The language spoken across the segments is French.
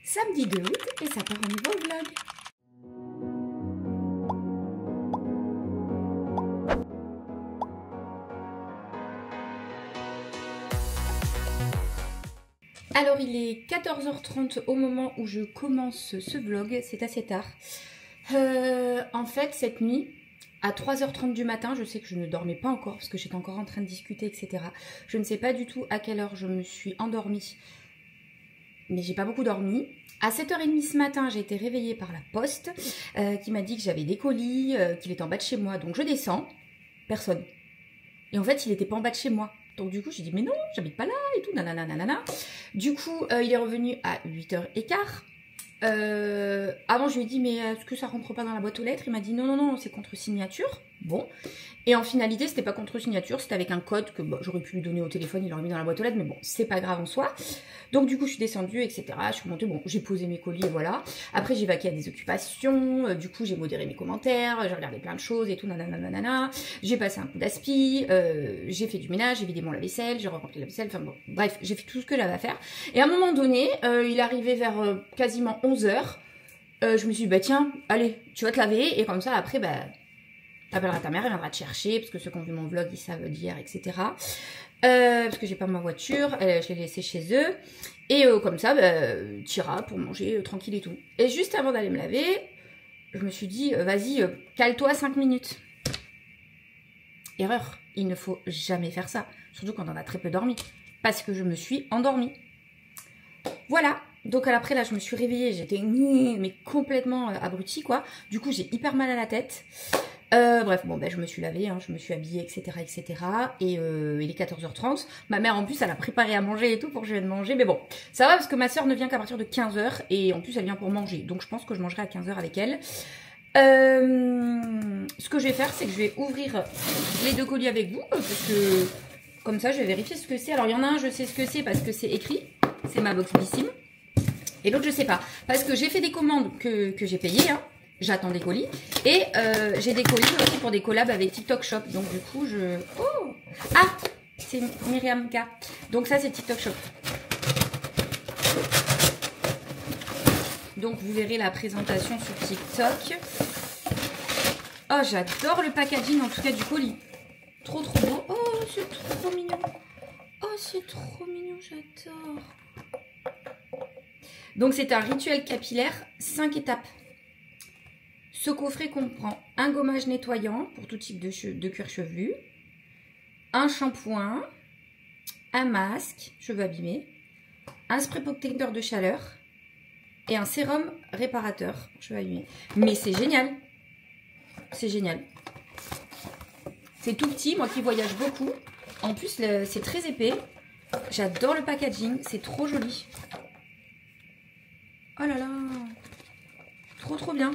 Samedi de août et ça part en nouveau vlog. Alors il est 14h30 au moment où je commence ce vlog, c'est assez tard. En fait cette nuit, à 3h30 du matin, je sais que je ne dormais pas encore parce que j'étais encore en train de discuter, etc. Je ne sais pas du tout à quelle heure je me suis endormie, mais j'ai pas beaucoup dormi. À 7h30 ce matin, j'ai été réveillée par la poste qui m'a dit que j'avais des colis, qu'il était en bas de chez moi. Donc je descends, personne. Et en fait, il n'était pas en bas de chez moi. Donc du coup, j'ai dit, mais non, j'habite pas là et tout, nanana, nanana. Du coup, il est revenu à 8h15. Avant, je lui ai dit, mais est-ce que ça rentre pas dans la boîte aux lettres? Il m'a dit, non, non, non, c'est contre signature. Bon. Et en finalité, c'était pas contre signature, c'était avec un code que j'aurais pu lui donner au téléphone, il l'aurait mis dans la boîte aux lettres, mais bon, c'est pas grave en soi. Donc du coup, je suis descendue, etc. Je suis montée, bon, j'ai posé mes colis et voilà. Après, j'ai vaqué à des occupations, du coup, j'ai modéré mes commentaires, j'ai regardé plein de choses et tout, nanana, nanana. J'ai passé un coup d'aspi, j'ai fait du ménage, j'ai vidé mon lave-vaisselle, j'ai rempli la vaisselle, enfin bon, bref, j'ai fait tout ce que j'avais à faire. Et à un moment donné, il arrivait vers quasiment 11h, je me suis dit, bah tiens, allez, tu vas te laver, et comme ça, après, bah... t'appelleras ta mère, elle viendra te chercher, parce que ceux qui ont vu mon vlog, ils savent d'hier, etc. Parce que j'ai pas ma voiture, je l'ai laissée chez eux. Et comme ça, t'iras pour manger tranquille et tout. Et juste avant d'aller me laver, je me suis dit, vas-y, cale-toi 5 minutes. Erreur, il ne faut jamais faire ça. Surtout quand on a très peu dormi. Parce que je me suis endormie. Voilà. Donc après là, je me suis réveillée, j'étais mais complètement abrutie, quoi. Du coup, j'ai hyper mal à la tête. Bref, bon, je me suis lavée, hein, je me suis habillée, etc., etc. Et il est 14h30. Ma mère, en plus, elle a préparé à manger et tout pour que je vienne manger. Mais bon, ça va parce que ma soeur ne vient qu'à partir de 15h. Et en plus, elle vient pour manger. Donc, je pense que je mangerai à 15h avec elle. Ce que je vais faire, c'est que je vais ouvrir les deux colis avec vous. Parce que, comme ça, je vais vérifier ce que c'est. Alors, il y en a un, je sais ce que c'est parce que c'est écrit. C'est ma box Blissim. Et l'autre, je sais pas. Parce que j'ai fait des commandes que j'ai payées, hein. J'attends des colis. Et j'ai des colis aussi pour des collabs avec TikTok Shop. Donc du coup, je... Oh! Ah! C'est Myriam K. Donc ça, c'est TikTok Shop. Donc vous verrez la présentation sur TikTok. Oh, j'adore le packaging, en tout cas du colis. Trop, trop beau. Oh, c'est trop mignon. Oh, c'est trop mignon, j'adore. Donc c'est un rituel capillaire, 5 étapes. Ce coffret comprend un gommage nettoyant pour tout type de cuir chevelu, un shampoing, un masque, cheveux abîmés, un spray protecteur de chaleur et un sérum réparateur, cheveux abîmés. Mais c'est génial, c'est génial. C'est tout petit, moi qui voyage beaucoup. En plus, c'est très épais. J'adore le packaging, c'est trop joli. Oh là là, trop trop bien.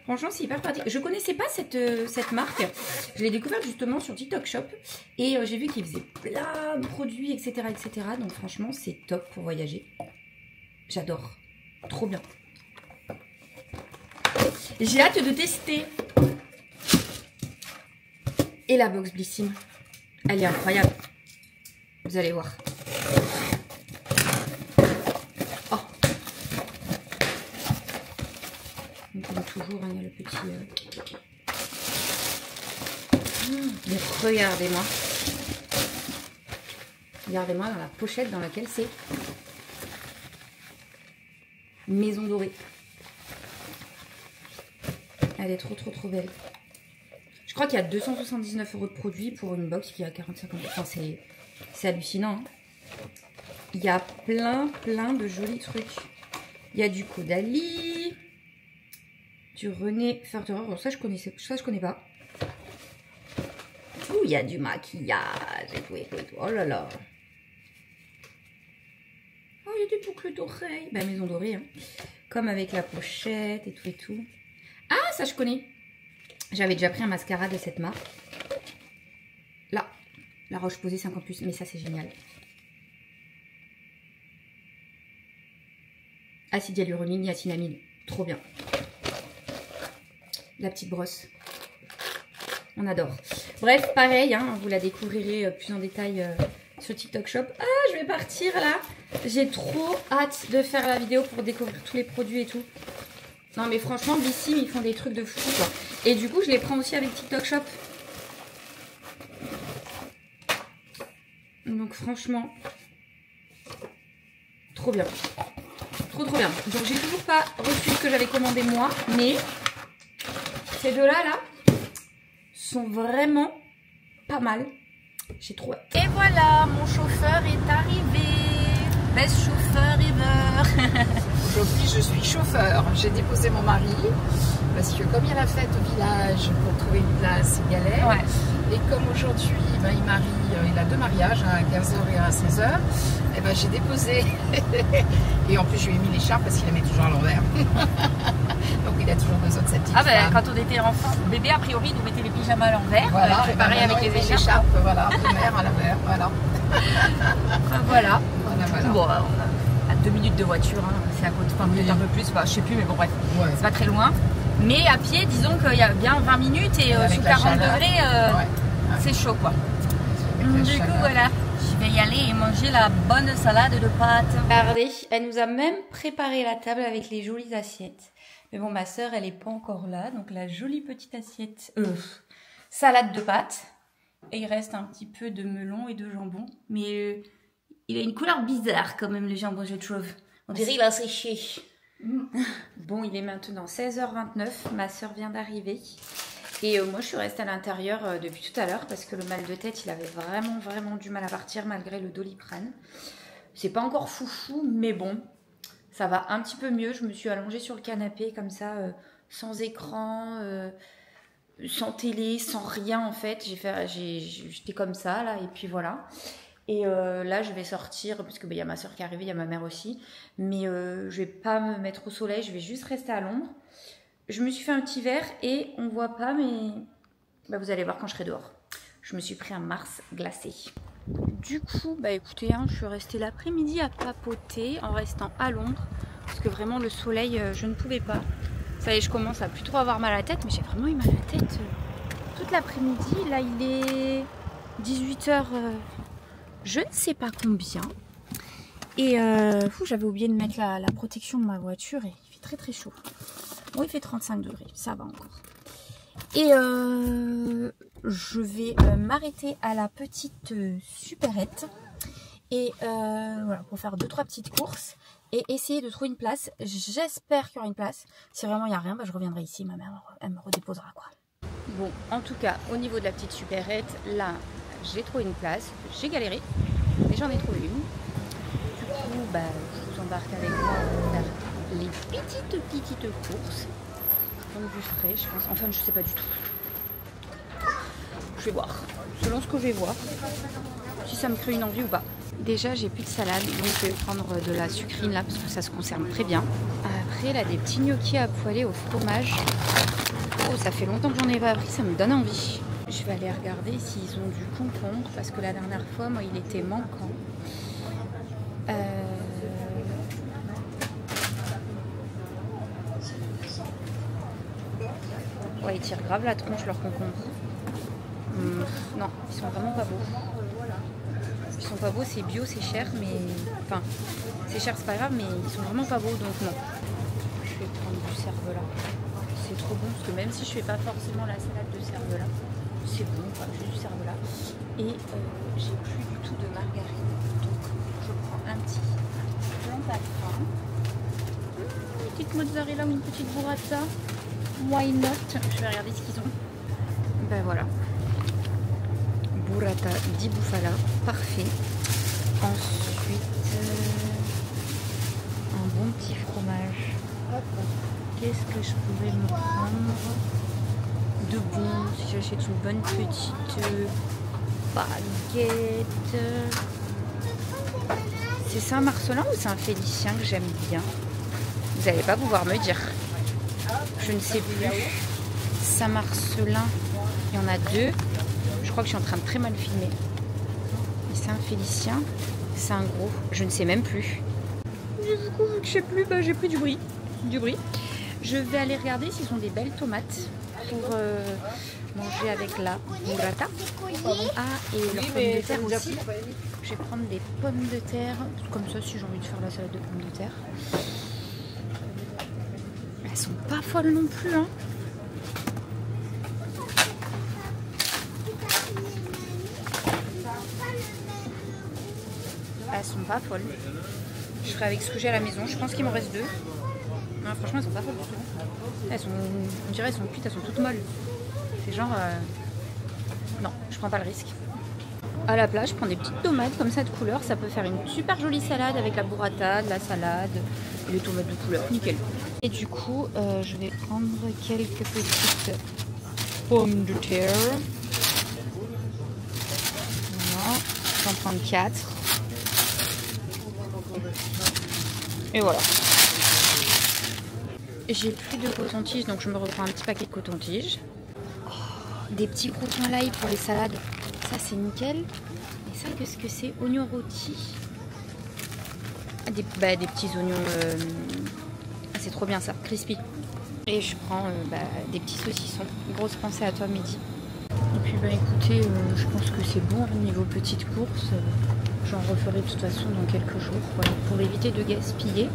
Franchement, c'est hyper pratique. Je connaissais pas cette marque. Je l'ai découverte justement sur TikTok Shop. Et j'ai vu qu'ils faisaient plein de produits, etc., etc. Donc franchement, c'est top pour voyager. J'adore. Trop bien. J'ai hâte de tester. Et la box Blissim, elle est incroyable. Vous allez voir. Comme toujours, il y a le petit... Mais regardez-moi. Regardez-moi dans la pochette dans laquelle c'est. Maison dorée. Elle est trop, trop, trop belle. Je crois qu'il y a 279 € de produits pour une box qui a 45 €. Enfin, c'est hallucinant. Hein. Il y a plein, plein de jolis trucs. Il y a du Caudalie. Du René Ferterer, ça je connais pas. Ouh, il y a du maquillage et tout, et tout, et tout. Oh là là. Oh, il y a des boucles d'oreilles. Bah, maison dorée, hein. Comme avec la pochette et tout, et tout. Ah, ça je connais. J'avais déjà pris un mascara de cette marque. Là, la Roche-Posay 50+, mais ça c'est génial. Acide hyaluronique, niacinamide, trop bien. La petite brosse. On adore. Bref, pareil, hein, vous la découvrirez plus en détail sur TikTok Shop. Ah, je vais partir là J'ai trop hâte de faire la vidéo pour découvrir tous les produits et tout. Non mais franchement, d'ici ils font des trucs de fou quoi. Et du coup, je les prends aussi avec TikTok Shop. Donc franchement, trop bien. Trop bien. Donc j'ai toujours pas reçu ce que j'avais commandé moi, mais ces deux là sont vraiment pas mal. J'ai trop hâte. Et voilà, mon chauffeur est arrivé. Best chauffeur ever. Aujourd'hui, je suis chauffeur. J'ai déposé mon mari parce que comme il y a la fête au village, pour trouver une place, c'est galère. Ouais. Et comme aujourd'hui, ben, il a deux mariages, à 15h et à 16h, et ben, j'ai déposé. Et en plus, je lui ai mis l'écharpe parce qu'il la met toujours à l'envers. Donc, il a toujours besoin de sa petite femme. Quand on était enfant, bébé, a priori, il nous mettait les pyjamas à l'envers. Voilà, c'est pareil avec les écharpes. Voilà, de mère à l'envers. Voilà. Voilà. Voilà. Bon, on a 2 minutes de voiture, hein. C'est à côté, enfin peut-être un peu plus, bah, je sais plus, mais bon bref, Ouais. c'est pas très loin. Mais à pied, disons qu'il y a bien 20 minutes et Avec sous la 40 chaleur. degrés, Ouais. c'est chaud quoi. Avec la Du coup chaleur. voilà, je vais y aller et manger la bonne salade de pâtes. Regardez, elle nous a même préparé la table avec les jolies assiettes. Mais bon, ma soeur, elle est pas encore là, donc la jolie petite assiette salade de pâtes. Et il reste un petit peu de melon et de jambon. Mais il a une couleur bizarre quand même, le jambon, je trouve. On dirait qu'il a séché. Bon, il est maintenant 16h29. Ma soeur vient d'arriver. Et moi, je suis restée à l'intérieur depuis tout à l'heure parce que le mal de tête, il avait vraiment du mal à partir malgré le Doliprane. C'est pas encore foufou, mais bon, ça va un petit peu mieux. Je me suis allongée sur le canapé comme ça, sans écran, sans télé, sans rien en fait. J'étais comme ça là, et puis voilà. Et là, je vais sortir parce que y a ma soeur qui est arrivée, il y a ma mère aussi. Mais je vais pas me mettre au soleil, je vais juste rester à l'ombre. Je me suis fait un petit verre et on voit pas, mais vous allez voir quand je serai dehors. Je me suis pris un Mars glacé. Du coup, écoutez, je suis restée l'après-midi à papoter en restant à l'ombre. Parce que vraiment, le soleil, je ne pouvais pas. Ça y est, je commence à plus trop avoir mal à la tête, mais j'ai vraiment eu mal à la tête toute l'après-midi. Là, il est 18h, je ne sais pas combien. Et j'avais oublié de mettre la protection de ma voiture et il fait très chaud. Bon, il fait 35 degrés, ça va encore. Et je vais m'arrêter à la petite supérette. Et voilà, pour faire 2-3 petites courses. Et essayer de trouver une place. J'espère qu'il y aura une place. Si vraiment il n'y a rien, je reviendrai ici. Ma mère, elle me redéposera quoi. Bon, en tout cas, au niveau de la petite supérette, là, j'ai trouvé une place. J'ai galéré, mais j'en ai trouvé une. Du coup, je vous embarque avec moi pour faire les petites courses. Prendre du frais, je pense. Enfin, je sais pas du tout. Je vais voir. Selon ce que je vais voir, si ça me crée une envie ou pas. Déjà, j'ai plus de salade, donc je vais prendre de la sucrine là, parce que ça se conserve très bien. Après, là, des petits gnocchis à poêler au fromage. Oh, ça fait longtemps que j'en ai pas pris, ça me donne envie. Je vais aller regarder s'ils ont du concombre, parce que la dernière fois, moi, il était manquant. Ouais, ils tirent grave la tronche, leurs concombres. Non, ils sont vraiment pas beaux. Ils sont pas beaux, c'est bio, c'est cher, mais... Enfin, c'est cher, c'est pas grave, mais ils sont vraiment pas beaux, donc non. Je vais prendre du cervelas. C'est trop bon, parce que même si je fais pas forcément la salade de cervelas, c'est bon, enfin, j'ai du cervelas. Et j'ai plus du tout de margarine, donc je prends un petit blanc parfum. Une petite mozzarella ou une petite burrata. Why not? Je vais regarder ce qu'ils ont. Voilà. Burrata di bufala, parfait. Ensuite, un bon petit fromage. Qu'est-ce que je pourrais me prendre de bon si j'achète une bonne petite baguette? C'est Saint-Marcelin ou Saint-Félicien que j'aime bien? Vous n'allez pas pouvoir me dire. Je ne sais plus. Saint-Marcelin, il y en a deux. Je crois que je suis en train de très mal filmer. Et Saint-Félicien, c'est un gros. Je ne sais même plus. Du coup, vu que je sais plus, j'ai pris du brie. Je vais aller regarder s'ils ont des belles tomates pour manger avec la burrata. Ah, et leurs pommes de terre aussi. Je vais prendre des pommes de terre, comme ça si j'ai envie de faire la salade de pommes de terre. Elles sont pas folles non plus, hein. Elles sont pas folles. Je ferai avec ce que j'ai à la maison. Je pense qu'il m'en reste 2. Non, franchement, elles sont pas folles du tout. Elles sont, on dirait, elles sont cuites, elles sont toutes molles. C'est genre... Non, je prends pas le risque. À la place, je prends des petites tomates comme ça de couleur. Ça peut faire une super jolie salade avec la burrata, de la salade et les tomates de couleur. Nickel. Et du coup, je vais prendre quelques petites pommes de terre. Voilà. Je vais en prendre 4. Et voilà. J'ai plus de coton-tige, donc je me reprends un petit paquet de coton-tige. Oh, des petits croûtons à l'ail pour les salades. Ça, c'est nickel. Et ça, qu'est-ce que c'est? Oignons rôtis. Des petits oignons... c'est trop bien ça, crispy. Et je prends des petits saucissons. Grosse pensée à toi, Mehdi. Et puis, écoutez, je pense que c'est bon au niveau petite course. J'en referai de toute façon dans quelques jours. Voilà. Pour éviter de gaspiller,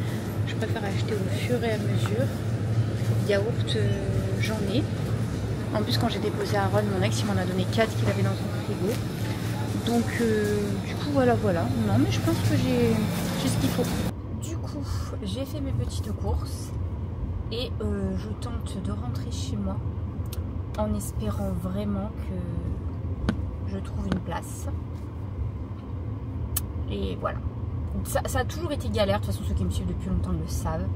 je préfère acheter au fur et à mesure. Yaourt, j'en ai. En plus, quand j'ai déposé à Ron, mon ex, il m'en a donné 4 qu'il avait dans son frigo. Donc, du coup, voilà. Non, mais je pense que j'ai ce qu'il faut. Du coup, j'ai fait mes petites courses. Et je tente de rentrer chez moi. En espérant vraiment que je trouve une place. Et voilà. Ça a toujours été galère. De toute façon, ceux qui me suivent depuis longtemps le savent.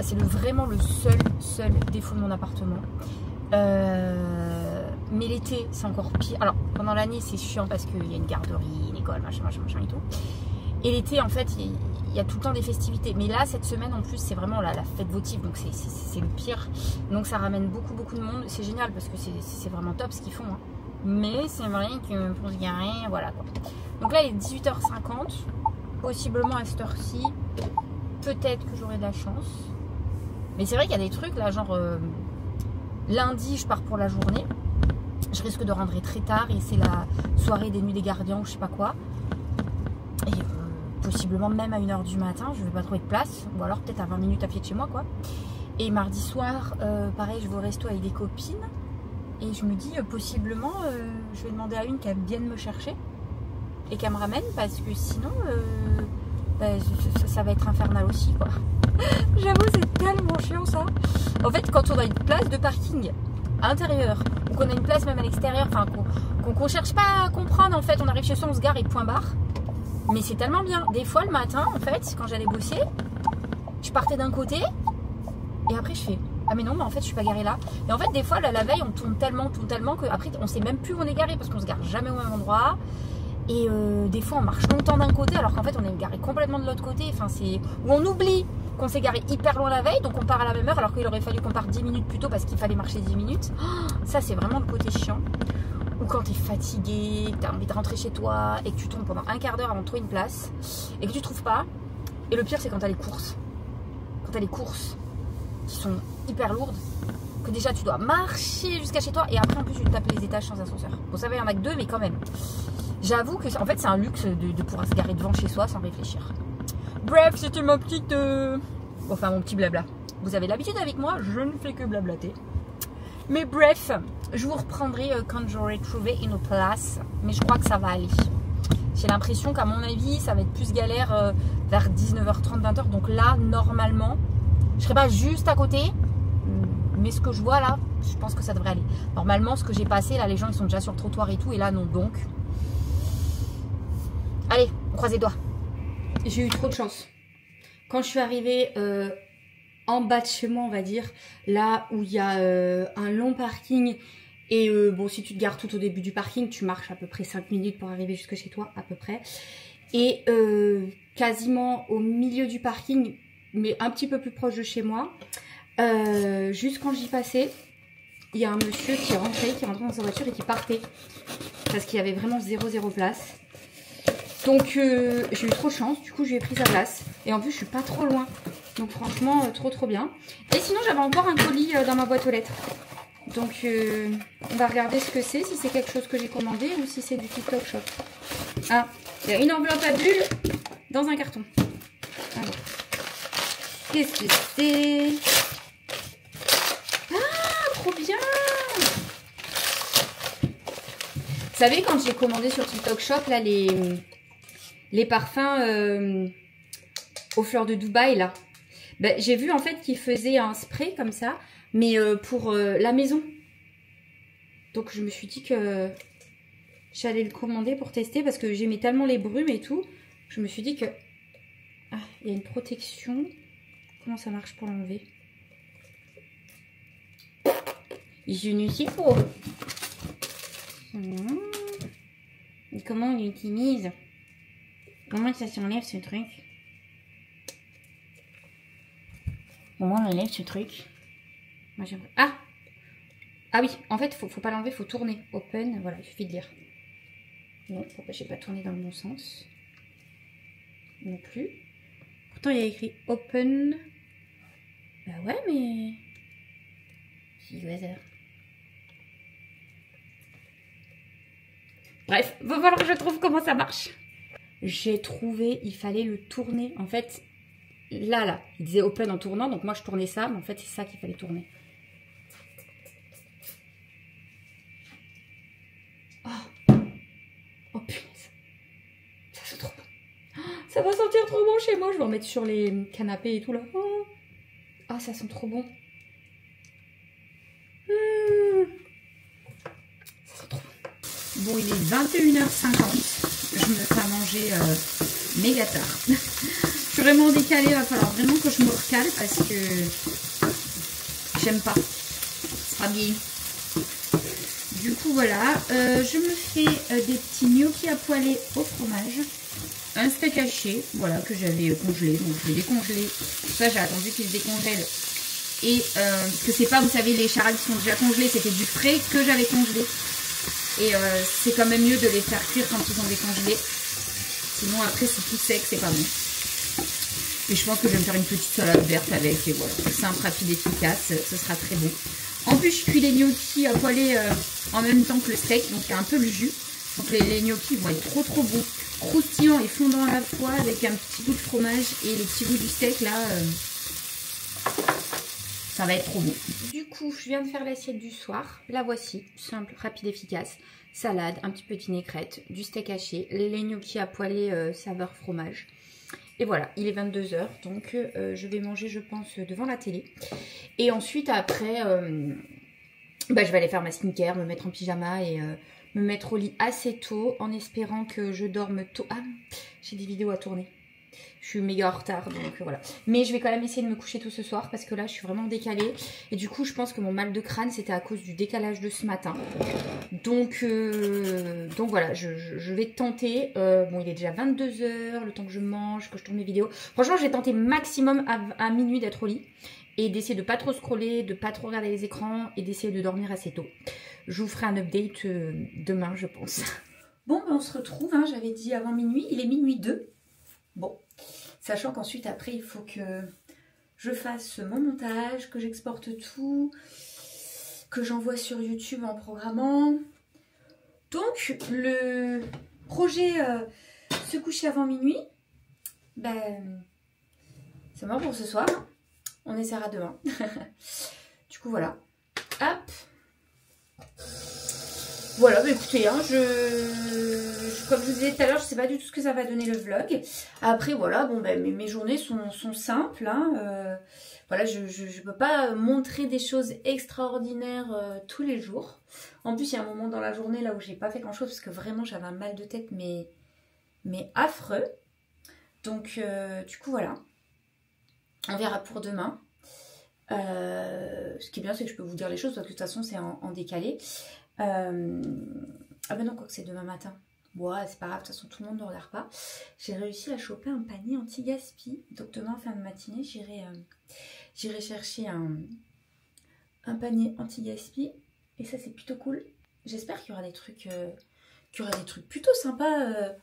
C'est vraiment le seul défaut de mon appartement. Mais l'été, c'est encore pire. Alors, pendant l'année, c'est chiant parce qu'il y a une garderie, une école, machin et tout. Et l'été, en fait, il y a tout le temps des festivités. Mais là, cette semaine, en plus, c'est vraiment la fête votive. Donc, c'est le pire. Donc, ça ramène beaucoup de monde. C'est génial parce que c'est vraiment top ce qu'ils font. Hein. Mais c'est vrai que pour se garer, voilà quoi. Donc là, il est 18h50. Possiblement à cette heure-ci. Peut-être que j'aurai de la chance. Mais c'est vrai qu'il y a des trucs là, genre lundi, je pars pour la journée. Je risque de rentrer très tard et c'est la soirée des nuits des gardiens ou je sais pas quoi. Et possiblement même à 1h du matin, je vais pas trouver de place. Ou alors peut-être à 20 minutes à pied de chez moi quoi. Et mardi soir, pareil, je vais au resto avec des copines. Et je me dis, possiblement, je vais demander à une qu'elle vienne me chercher et qu'elle me ramène parce que sinon, ça va être infernal aussi, quoi. J'avoue, c'est tellement chiant, ça. En fait, quand on a une place de parking à l'intérieur ou qu'on a une place même à l'extérieur, enfin, qu'on cherche pas à comprendre, en fait, on arrive chez soi, on se gare et point barre. Mais c'est tellement bien. Des fois, le matin, en fait, quand j'allais bosser, je partais d'un côté et après, je fais... Ah mais non, mais en fait je suis pas garée là. Et en fait des fois la veille on tourne tellement qu'après on sait même plus où on est garé parce qu'on se gare jamais au même endroit. Et des fois on marche longtemps d'un côté alors qu'en fait on est garé complètement de l'autre côté. Enfin c'est où on oublie qu'on s'est garé hyper loin la veille, donc on part à la même heure alors qu'il aurait fallu qu'on parte 10 minutes plus tôt parce qu'il fallait marcher 10 minutes. Oh, ça c'est vraiment le côté chiant. Ou quand tu es fatigué, que tu as envie de rentrer chez toi et que tu tournes pendant un quart d'heure avant de trouver une place et que tu trouves pas. Et le pire c'est quand tu as les courses. Quand tu as les courses qui sont hyper lourdes, que déjà tu dois marcher jusqu'à chez toi et après en plus tu tapes les étages sans ascenseur. Vous savez, il y en a que 2 mais quand même. J'avoue que en fait c'est un luxe de pouvoir se garer devant chez soi sans réfléchir. Bref, c'était ma petite... Enfin mon petit blabla. Vous avez l'habitude avec moi, je ne fais que blablater. Mais bref, je vous reprendrai quand j'aurai trouvé une place. Mais je crois que ça va aller. J'ai l'impression qu'à mon avis ça va être plus galère vers 19h30, 20h. Donc là, normalement... Je serai pas juste à côté, mais ce que je vois là, je pense que ça devrait aller. Normalement, ce que j'ai passé, là, les gens ils sont déjà sur le trottoir et tout, et là non, donc. Allez, on croise les doigts. J'ai eu trop de chance. Quand je suis arrivée en bas de chez moi, on va dire, là où il y a un long parking, et bon, si tu te gares tout au début du parking, tu marches à peu près 5 minutes pour arriver jusque chez toi, à peu près. Et quasiment au milieu du parking, mais un petit peu plus proche de chez moi, juste quand j'y passais, il y a un monsieur qui rentrait dans sa voiture et qui partait parce qu'il y avait vraiment zéro place. Donc j'ai eu trop de chance, du coup je lui ai pris sa place et en plus je suis pas trop loin, donc franchement trop bien. Et sinon j'avais encore un colis dans ma boîte aux lettres, donc on va regarder ce que c'est, si c'est quelque chose que j'ai commandé ou si c'est du TikTok Shop. Ah, Il y a une enveloppe à bulles dans un carton. Alors, qu'est-ce que c'est? Ah, trop bien! Vous savez, quand j'ai commandé sur TikTok Shop, là, les parfums aux fleurs de Dubaï, là, ben, j'ai vu en fait qu'ils faisaient un spray comme ça, mais pour la maison. Donc, je me suis dit que j'allais le commander pour tester parce que j'aimais tellement les brumes et tout. Je me suis dit que... Ah, il y a une protection. Comment ça marche pour l'enlever? Je ne sais pas. Et comment on l'utilise? Comment ça s'enlève ce truc? Comment on enlève ce truc? Moi j'aimerais... Ah! Ah oui, en fait, faut pas l'enlever, faut tourner. Open, voilà, il suffit de lire. Non, pourquoi j'ai pas tourné dans le bon sens? Non plus. Pourtant, il y a écrit open. Bah ouais, mais... C'est du hasard. Bref, va falloir que je trouve comment ça marche. J'ai trouvé, il fallait le tourner. En fait, là, il disait open en tournant. Donc moi, je tournais ça. Mais en fait, c'est ça qu'il fallait tourner. Oh punaise. Ça sent trop bon. Ça va sentir trop bon chez moi. Je vais en mettre sur les canapés et tout là. Ah, ça sent trop bon. Ça sent trop bon. Bon, il est 21h50. Je me fais à manger méga tard. Je suis vraiment décalée. Il va falloir vraiment que je me recale parce que j'aime pas. C'est pas bien. Du coup, voilà. Je me fais des petits gnocchis à poêler au fromage. Un steak haché, voilà, que j'avais congelé. Donc, je l'ai décongelé. Ça, j'ai attendu qu'il se décongèle. Et parce que c'est pas, vous savez, les charales qui sont déjà congelées, c'était du frais que j'avais congelé. Et c'est quand même mieux de les faire cuire quand ils sont décongelés. Sinon, après, c'est tout sec, c'est pas bon. Et je pense que je vais me faire une petite salade verte avec. Et voilà, simple, rapide, efficace. Ce sera très bon. En plus, je cuis les gnocchis à poêler en même temps que le steak. Donc, il y a un peu le jus. Donc, les gnocchis vont être trop trop bons. Croustillants et fondants à la fois. Avec un petit goût de fromage et le petit goût du steak là. Ça va être trop bon. Du coup, je viens de faire l'assiette du soir. La voici. Simple, rapide, efficace. Salade, un petit peu de vinaigrette, du steak haché, les gnocchis à poêler saveur fromage. Et voilà, il est 22 h. Donc, je vais manger, je pense, devant la télé. Et ensuite, après, je vais aller faire ma skincare, me mettre en pyjama et me mettre au lit assez tôt en espérant que je dorme tôt. Ah, j'ai des vidéos à tourner. Je suis méga en retard, donc voilà. Mais je vais quand même essayer de me coucher tôt ce soir parce que là, je suis vraiment décalée. Et du coup, je pense que mon mal de crâne, c'était à cause du décalage de ce matin. Donc voilà, je vais tenter. Bon, il est déjà 22 h, le temps que je mange, que je tourne mes vidéos. Franchement, j'ai tenté maximum à minuit d'être au lit. Et d'essayer de pas trop scroller, de pas trop regarder les écrans et d'essayer de dormir assez tôt. Je vous ferai un update demain, je pense. Bon, on se retrouve, hein, j'avais dit avant minuit. Il est minuit 2. Bon, sachant qu'ensuite, après, il faut que je fasse mon montage, que j'exporte tout, que j'envoie sur YouTube en programmant. Donc, le projet se coucher avant minuit, ben, c'est mort pour ce soir. On essaiera demain. Du coup, voilà. Hop. Voilà, bah écoutez, hein, comme je vous disais tout à l'heure, je sais pas du tout ce que ça va donner le vlog. Après, voilà, bon, ben, mes journées sont simples. Hein, voilà, je peux pas montrer des choses extraordinaires tous les jours. En plus, il y a un moment dans la journée là où j'ai pas fait grand chose parce que vraiment j'avais un mal de tête, mais affreux. Donc, du coup, voilà. On verra pour demain. Ce qui est bien, c'est que je peux vous dire les choses parce que de toute façon, c'est en décalé. Ah ben non, quoi que c'est demain matin. Bon, ouais, c'est pas grave, de toute façon, tout le monde ne regarde pas. J'ai réussi à choper un panier anti-gaspi. Donc demain, en fin de matinée, j'irai chercher un panier anti-gaspi. Et ça, c'est plutôt cool. J'espère qu'il y aura des trucs, plutôt sympas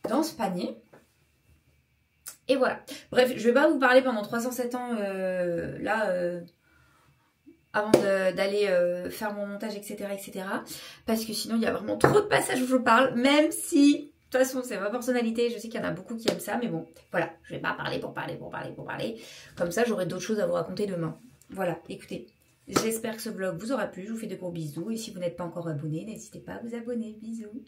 dans ce panier. Et voilà. Bref, je vais pas vous parler pendant 307 ans avant d'aller faire mon montage, etc., etc. Parce que sinon, il y a vraiment trop de passages où je parle. Même si toute façon, c'est ma personnalité. Je sais qu'il y en a beaucoup qui aiment ça, mais bon, voilà. Je vais pas parler pour parler. Comme ça, j'aurai d'autres choses à vous raconter demain. Voilà, écoutez. J'espère que ce vlog vous aura plu. Je vous fais de gros bisous. Et si vous n'êtes pas encore abonné, n'hésitez pas à vous abonner. Bisous.